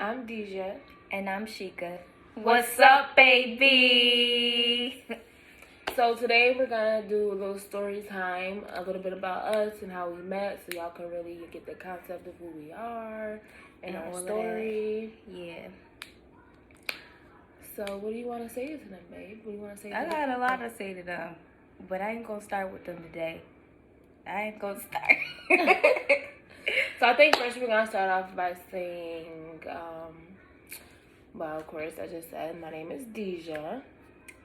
I'm Deja. And I'm Sheeka. What's up, baby? So today we're gonna do a little story time, a little bit about us and how we met, so y'all can really get the concept of who we are and our story. Yeah. So what do you want to say to them, babe? What do you want to say? I got a lot to say to them, but I ain't gonna start with them today. I ain't gonna start. So I think first we're gonna start off by saying, well, of course, I just said my name is Deja.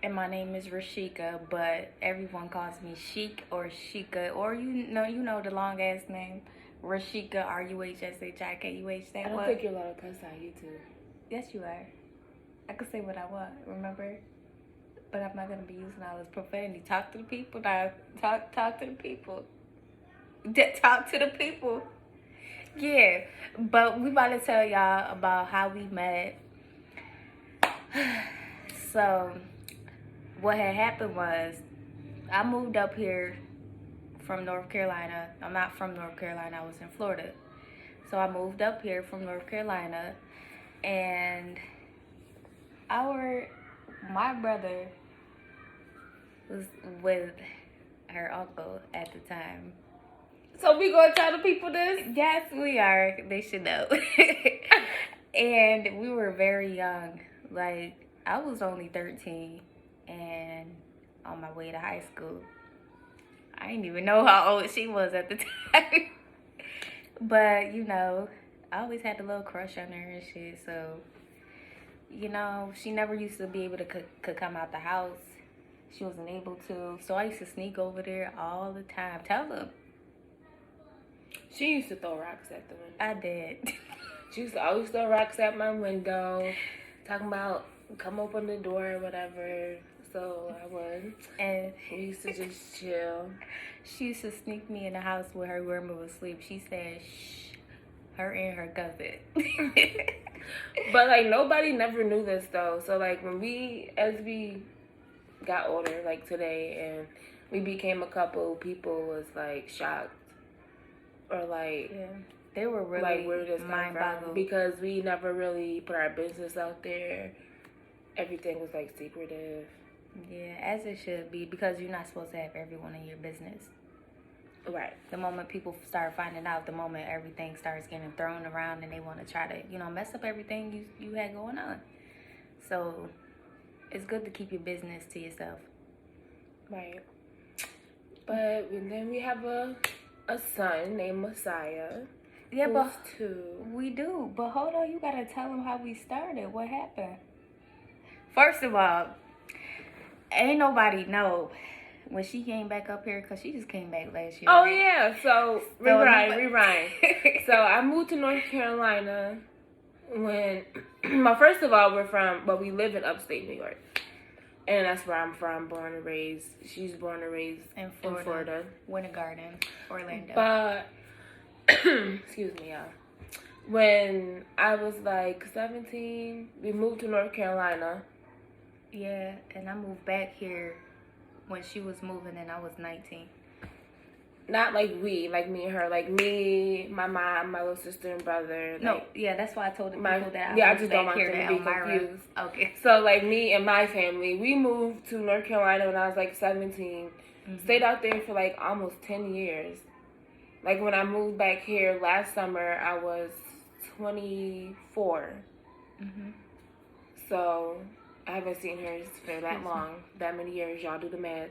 And my name is Rashika, but everyone calls me Sheek or Sheeka, or you know the long ass name, Rashika, RUHSHIKUH. I don't think you're allowed to cuss on YouTube. Yes, you are. I could say what I want, remember? But I'm not gonna be using all this profanity. Talk to the people now. Talk to the people. Talk to the people. Yeah, but we about to tell y'all about how we met. So, what had happened was, I moved up here from North Carolina. I'm not from North Carolina, I was in Florida. So I moved up here from North Carolina, and my brother was with her uncle at the time. So we gonna tell the people this? Yes, we are. They should know. And we were very young. Like, I was only 13 and on my way to high school. I didn't even know how old she was at the time. But, I always had a little crush on her and shit. So, she never used to be able to could come out the house. She wasn't able to. So I used to sneak over there all the time. Tell them. She used to throw rocks at the window. I did. She used to always throw rocks at my window, talking about come open the door or whatever. So I would. And we used to just chill. She used to sneak me in the house where her grandma was asleep. She said, shh, her and her cousin. But, like, nobody never knew this, though. So, like, as we got older, like today, and we became a couple, people was, like, shocked. Or, like, yeah. They were really like, where did this come mind-boggled. from? Because we never really put our business out there. Everything was, like, secretive. Yeah, as it should be, because you're not supposed to have everyone in your business. Right. The moment people start finding out, the moment everything starts getting thrown around and they want to try to, mess up everything you had going on. So, it's good to keep your business to yourself. Right. But then we have a son named Messiah. Yeah, but 2. We do. But hold on, you gotta tell them how we started. What happened? First of all, ain't nobody know when she came back up here, because she just came back last year. Oh, right? Yeah. So, rewind. So, I moved to North Carolina when, well, first of all, we live in upstate New York. And that's where I'm from, born and raised. She's born and raised in Florida. Winter Garden, Orlando. But, excuse me, y'all. When I was like 17, we moved to North Carolina. Yeah, and I moved back here when she was moving and I was 19. Not like we, like me and her, like me, my mom, my little sister and brother. No, yeah, that's why I told the people that I just don't want them to be confused. Okay. So, like, me and my family, we moved to North Carolina when I was, like, 17. Mm-hmm. Stayed out there for, like, almost 10 years. Like, when I moved back here last summer, I was 24. Mm-hmm. So, I haven't seen her for that long, that many years. Y'all do the math.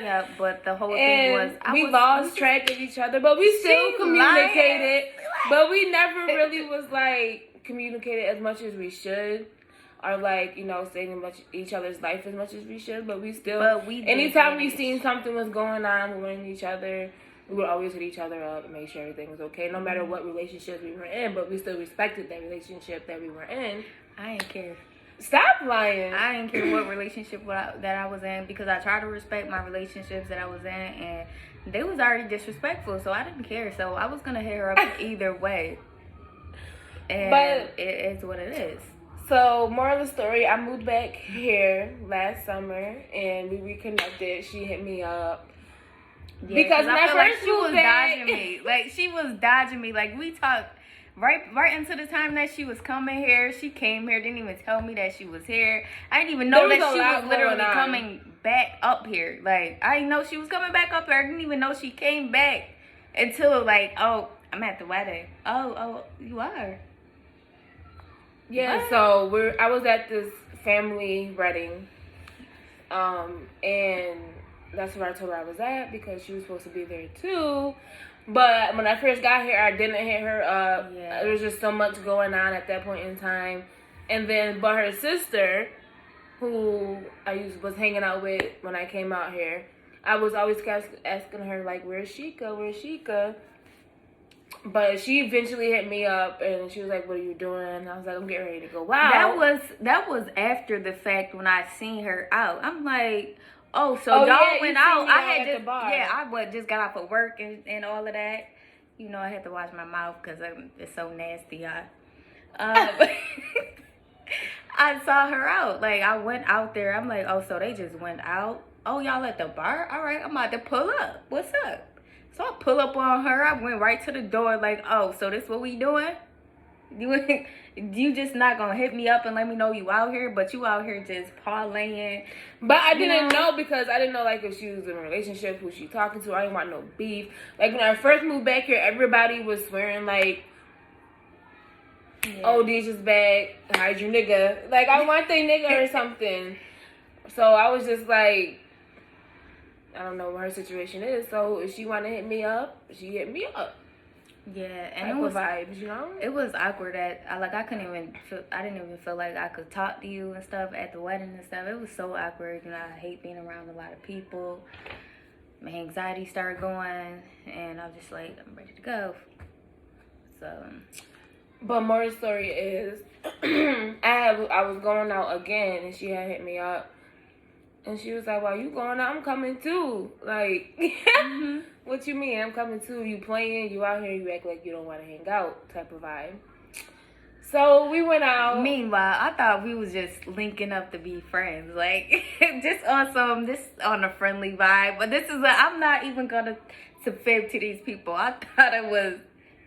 Yeah, but the whole thing was... we lost track of each other, but we still communicated. But we never really was, like, communicated as much as we should. Or, like, staying in each other's life as much as we should. But we still... anytime we seen something was going on, we were in each other, we would always hit each other up and make sure everything was okay. No matter what relationships we were in, but we still respected that relationship that we were in. I didn't care. Stop lying. I didn't care what relationship that I was in, because I tried to respect my relationships that I was in, and they was already disrespectful, so I didn't care. So I was going to hit her up either way. And but it is what it is. So, moral of the story, I moved back here last summer, and we reconnected. She hit me up. Yeah, because I feel like she was dodging me. Like, she was dodging me. Like, we talked right into the time that she was coming here. She came here, didn't even tell me that she was here. I didn't even know that she was literally coming back up here. Like, I didn't know she was coming back up here. I didn't even know she came back until, like, oh, I'm at the wedding. Oh, you are? Yeah, what? So I was at this family wedding. And that's where I told her I was at because she was supposed to be there too. But when I first got here, I didn't hit her up. Yeah. There was just so much going on at that point in time. And then, but her sister, who I was hanging out with when I came out here, I was always asking her, like, where's Sheeka? Where's Sheeka? But she eventually hit me up, and she was like, what are you doing? And I was like, I'm getting ready to go out. That was after the fact when I seen her out. I'm like... Oh, so y'all went out. I had just, I just got off of work and all of that. You know, I had to wash my mouth because it's so nasty. I saw her out. Like, I went out there. I'm like, oh, so they just went out? Oh, y'all at the bar? All right, I'm about to pull up. What's up? So I pull up on her. I went right to the door like, oh, so this what we doing? You just not gonna hit me up and let me know you out here, but you out here just parlaying. But I didn't know because I didn't know like if she was in a relationship, who she talking to. I didn't want no beef. Like when I first moved back here, everybody was swearing like, "Oh, Deja's back. Hide your nigga." Like I want the nigga or something. So I was just like, I don't know what her situation is. So if she want to hit me up, she hit me up. Yeah, and it was vibes, you know. It was awkward I didn't even feel like I could talk to you and stuff at the wedding and stuff. It was so awkward. You know, I hate being around a lot of people. My anxiety started going, and I was just like, I'm ready to go. So, but more story is, I was going out again, and she had hit me up. And she was like, well, you going out? I'm coming too. Like, what you mean? I'm coming too. You playing, you out here, you act like you don't want to hang out type of vibe. So we went out. Meanwhile, I thought we was just linking up to be friends. Like, just on a friendly vibe. But I'm not even going to fib to these people. I thought it was,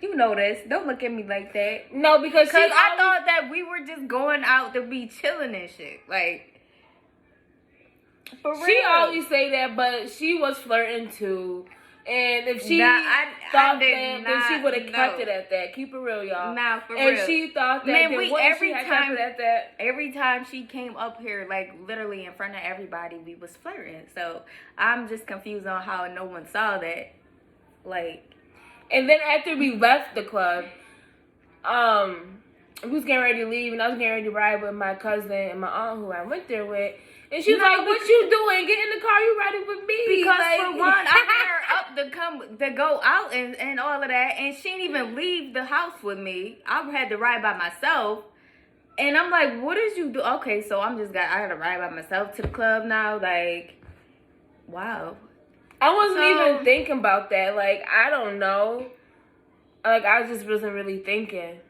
you know this. Don't look at me like that. No, because I thought that we were just going out to be chilling and shit. Like, for real. She always say that, but she was flirting too. And if she thought that, then she would have kept it at that. Keep it real, y'all. Nah, for real. And she thought that, then what she had kept it at that? Every time she came up here, like, literally in front of everybody, we was flirting. So, I'm just confused on how no one saw that. Like... And then after we left the club, we was getting ready to leave, and I was getting ready to ride with my cousin and my aunt, who I went there with. And she's like, what you doing? Get in the car, you riding with me. Because like, for one, I had her up to go out and all of that. And she didn't even leave the house with me. I had to ride by myself. And I'm like, what did you do? Okay, so I had to ride by myself to the club now. Like, wow. I wasn't even thinking about that. Like, I don't know. Like, I just wasn't really thinking.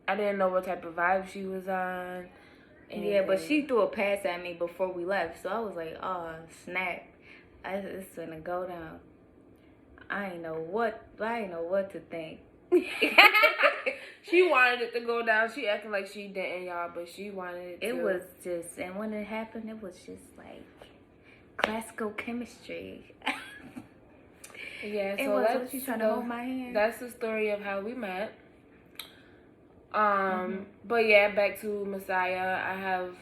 I didn't know what type of vibe she was on. Anything. Yeah, but she threw a pass at me before we left, so I was like, oh, snap. It's gonna go down. I ain't know what to think. She wanted it to go down. She acting like she didn't, y'all, but she wanted it to. It was just, and when it happened, it was just like classical chemistry. Yeah, so it was what you trying to hold my hand. That's the story of how we met. But yeah, back to Messiah. I have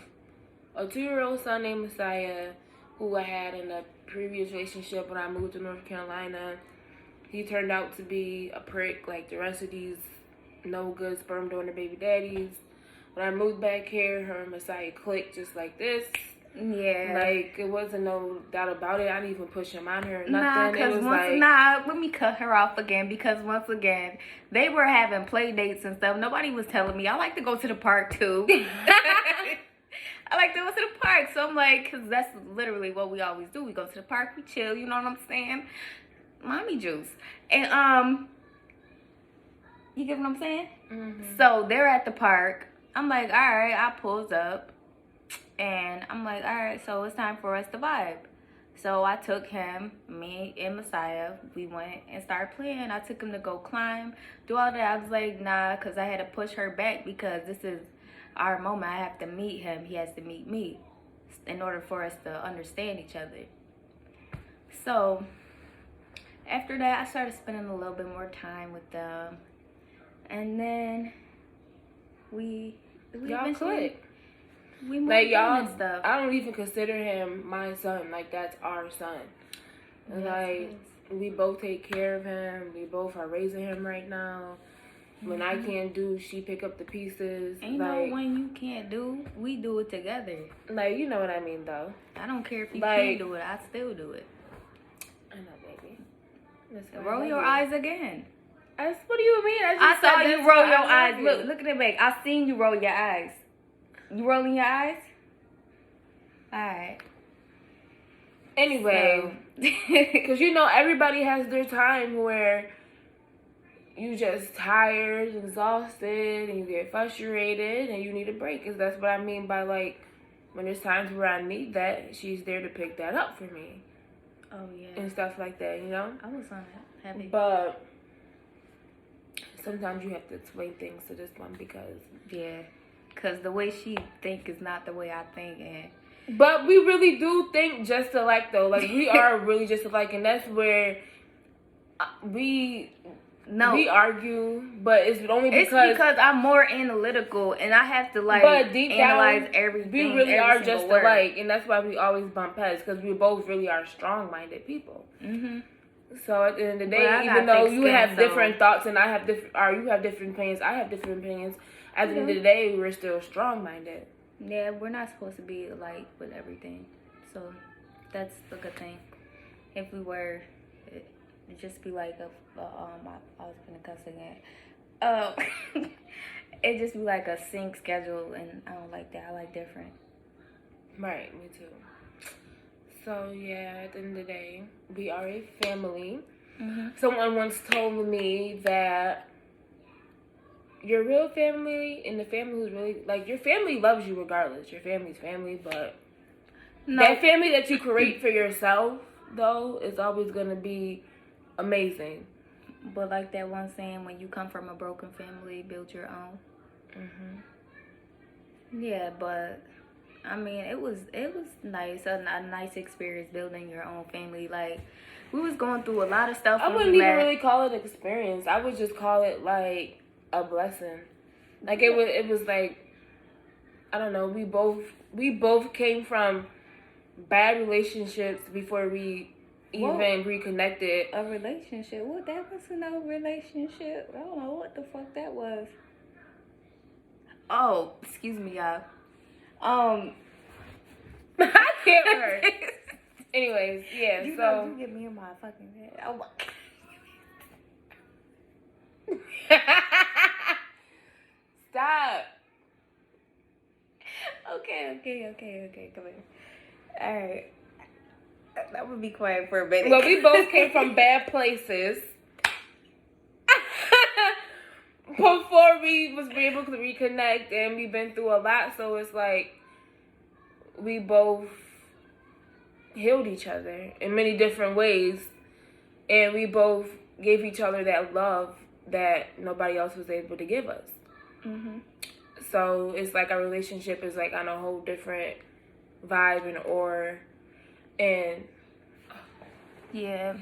a 2-year-old son named Messiah who I had in a previous relationship when I moved to North Carolina. He turned out to be a prick like the rest of these no good sperm donor baby daddies. When I moved back here, her and Messiah clicked just like this. Yeah. Like, it wasn't no doubt about it. I didn't even push him on her or nothing. Let me cut her off again because once again, they were having play dates and stuff. Nobody was telling me. I like to go to the park too. I like to go to the park. So I'm like, because that's literally what we always do. We go to the park, we chill, you know what I'm saying? Mommy juice. And, you get what I'm saying? Mm-hmm. So they're at the park. I'm like, all right, I pulls up. And I'm like, all right, so it's time for us to vibe. So I took him, me and Messiah, we went and started playing. I took him to go climb, do all that. I was like, nah, because I had to push her back because this is our moment. I have to meet him. He has to meet me in order for us to understand each other. So after that, I started spending a little bit more time with them. And then we Y'all click. We moved Like, on y'all, and stuff. I don't even consider him my son. Like, that's our son. Yes, Like, we both take care of him. We both are raising him right now. When I can't do, she pick up the pieces. Ain't like, no when you can't do, we do it together. Like, you know what I mean, though. I don't care if you Like, can't do it, I still do it. I know, baby. Roll your eyes again. What do you mean? I saw you roll your eyes. You. Look at the back. I seen you roll your eyes. You rolling your eyes? Alright. Anyway, because you know everybody has their time where you just tired, exhausted, and you get frustrated, and you need a break. Because that's what I mean by, like, when there's times where I need that, she's there to pick that up for me. Oh yeah. And stuff like that, you know. I was on that heavy. But sometimes you have to explain things to this one because the way she think is not the way I think, and but we really do think just alike, though. Like, we are really just alike, and that's where we argue. But it's only because I'm more analytical, and I have to but deep analyze down, everything. We really are just word. alike, and that's why we always bump heads because we both really are strong-minded people. Mhm. So at the end of the day, even though you have different thoughts and I have different, or you have different opinions, I have different opinions. At the end of the day, we're still strong-minded. Yeah, we're not supposed to be alike with everything, so that's a good thing. If we were, it'd just be like I was gonna cuss again. It'd just be like a sync schedule, and I don't like that. I like different. Right, me too. So yeah, at the end of the day, we are a family. Mm-hmm. Someone once told me that your real family and the family who's really, like, your family loves you regardless. Your family's family, but that family that you create for yourself, though, is always going to be amazing. But like that one saying, when you come from a broken family, build your own. Mhm. Yeah, but I mean, it was nice, a nice experience building your own family. Like, we was going through a lot of stuff. I wouldn't even really call it an experience. I would just call it like a blessing. Like, it was like, I don't know. We both came from bad relationships before we even reconnected. A relationship? What? That was no relationship. I don't know what the fuck that was. Oh, excuse me, y'all. I can't hurt. Anyways, yeah. You so know, you get me in my fucking head. Oh my. Stop. Okay. Come here. All right. That would be quiet for a minute. Well, we both came from bad places before we was able to reconnect, and we've been through a lot. So it's like we both healed each other in many different ways, and we both gave each other that love that nobody else was able to give us. Mhm. So it's like our relationship is like on a whole different vibe and aura, and yeah,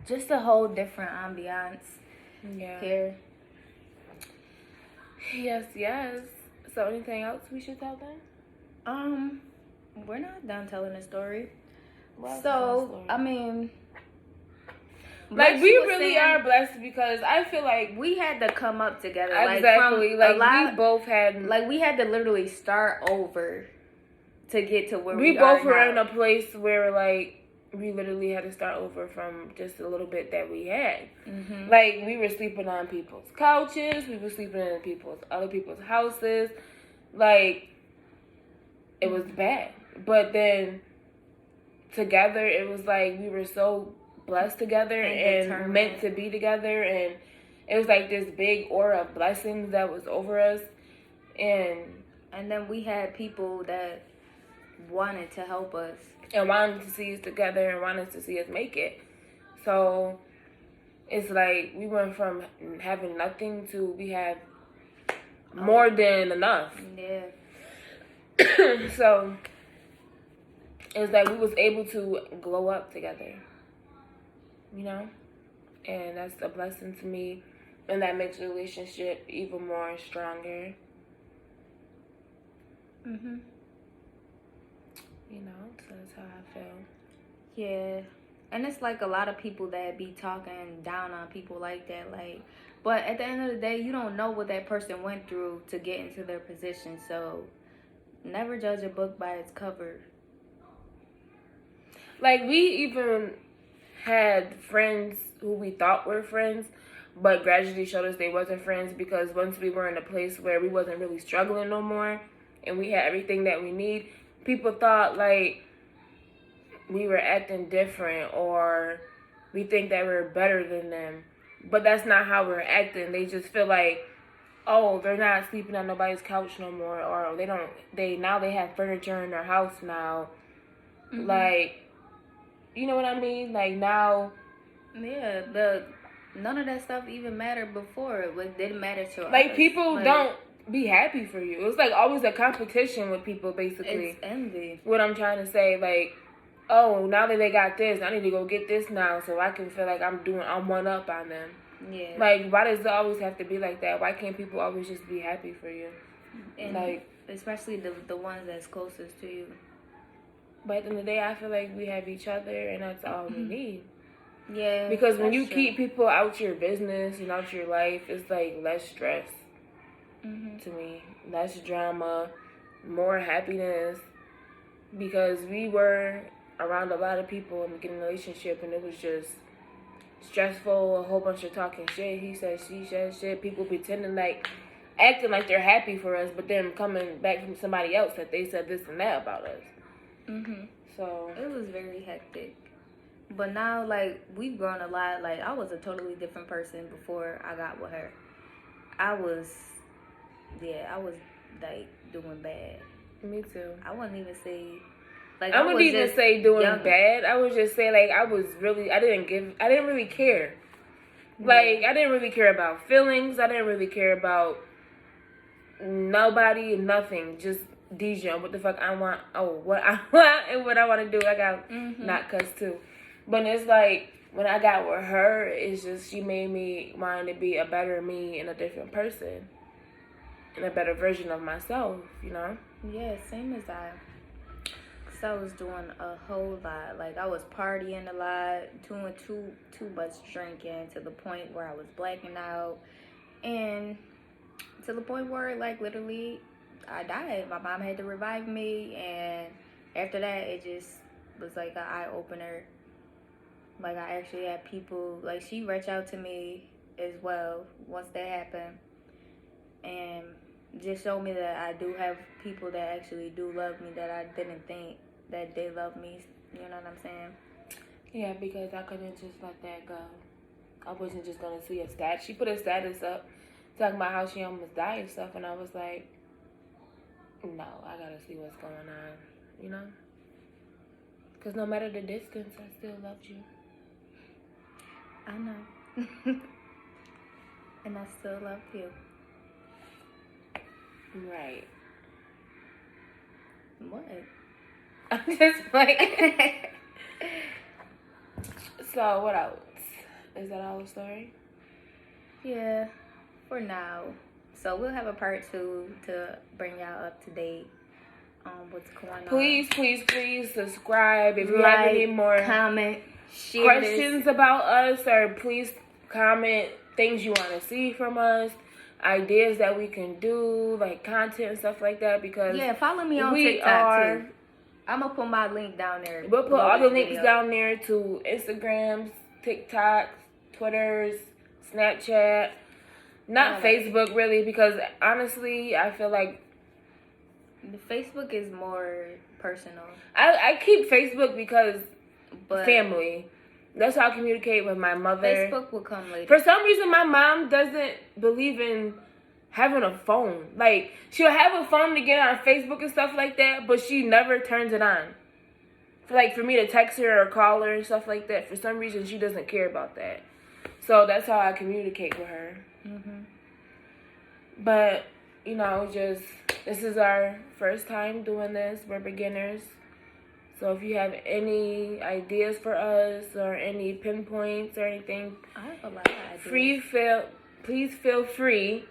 just a whole different ambiance. yeah. Here. Yes. So anything else we should tell them? We're not done telling the story. Well, So, I mean, like, we really are blessed because I feel like we had to come up together. Exactly. We both had, like, we had to literally start over to get to where we we both are were now. in a place where, like, we literally had to start over from just a little bit that we had. Mm-hmm. Like, we were sleeping on people's couches. We were sleeping in other people's houses. Like, it was bad. But then together, it was like we were so blessed together and meant to be together. And it was like this big aura of blessings that was over us. And then we had people that wanted to help us and wanted to see us together and wanted to see us make it. So it's like we went from having nothing to we have more than enough. Yeah. So it's like we was able to glow up together, you know, and that's a blessing to me, and that makes the relationship even more stronger. Mhm. You know, so that's how I feel. Yeah. And it's like a lot of people that be talking down on people like that, like, but at the end of the day, you don't know what that person went through to get into their position. So never judge a book by its cover. Like, we even had friends who we thought were friends, but gradually showed us they wasn't friends, because once we were in a place where we wasn't really struggling no more and we had everything that we need, people thought like we were acting different, or we think that we're better than them. But that's not how we're acting. They just feel like, oh, they're not sleeping on nobody's couch no more, or they have furniture in their house now. Mhm. Like, you know what I mean? Like, now, Yeah, none of that stuff even mattered before. It didn't matter to us. like, people don't be happy for you. It's like always a competition with people, basically. It's envy. What I'm trying to say, like, oh, now that they got this, I need to go get this now so I can feel like I'm one up on them. Yeah. Like, why does it always have to be like that? Why can't people always just be happy for you? And like, especially the ones that's closest to you. But at the end of the day, I feel like we have each other, and that's all we need. Yeah. Because when you keep people out your business and out your life, it's like less stress to me, less drama, more happiness. Because we were around a lot of people in the beginning of the relationship, and it was just stressful, a whole bunch of talking shit. He said, she said shit. People pretending like, acting like they're happy for us, but then coming back from somebody else that they said this and that about us. So it was very hectic. But now, like, we've grown a lot. Like, I was a totally different person before I got with her. I was, like, doing bad. Me too. I wouldn't even say, like, I wouldn't even say doing young. bad. I would just say, like, I didn't really care. Like, I didn't really care about feelings. I didn't really care about nobody, nothing. Just Deja, what the fuck I want. Oh, what I want and what I want to do. I got not cuss too. But it's like, when I got with her, it's just, she made me want to be a better me and a different person. And a better version of myself, you know? Yeah, same as I. Because I was doing a whole lot. Like, I was partying a lot, doing too much drinking, to the point where I was blacking out. And to the point where, like, literally, I died. My mom had to revive me. And after that, it just was like an eye-opener. Like, I actually had people, like, she reached out to me as well once that happened. And just showed me that I do have people that actually do love me, that I didn't think that they love me. You know what I'm saying? Yeah, because I couldn't just let that go. I wasn't just going to see a stat. She put a status up talking about how she almost died and stuff. And I was like, no, I got to see what's going on, you know? Because no matter the distance, I still loved you. I know. And I still love you. Right. What? I'm just like... So, what else? Is that all the story? Yeah, for now. So, we'll have a part 2 to bring y'all up to date on what's going on. Please subscribe. If you have any more comment, share questions about us, or please comment things you want to see from us, ideas that we can do, like content and stuff like that. Because follow me on TikTok too. I'm gonna put my link down there. We'll put all the links down there to Instagrams, TikToks, Twitters, Snapchat. Not Facebook, really, because honestly, I feel like the Facebook is more personal. I keep Facebook because family. That's how I communicate with my mother. Facebook will come later. For some reason, my mom doesn't believe in having a phone. Like, she'll have a phone to get on Facebook and stuff like that, but she never turns it on. for me to text her or call her and stuff like that. For some reason, she doesn't care about that. So that's how I communicate with her. Mhm. But, you know, just, this is our first time doing this. We're beginners. So if you have any ideas for us or any pinpoints or anything, I have a lot of ideas. please feel free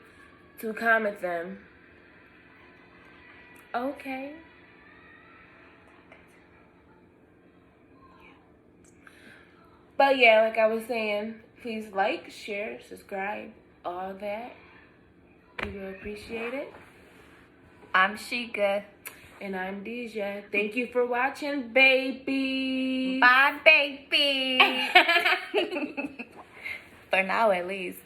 to comment them. Okay. But yeah, like I was saying, please like, share, subscribe, all that. We will appreciate it. I'm Sheeka. And I'm Deja. Thank you for watching, baby. Bye, baby. For now, at least.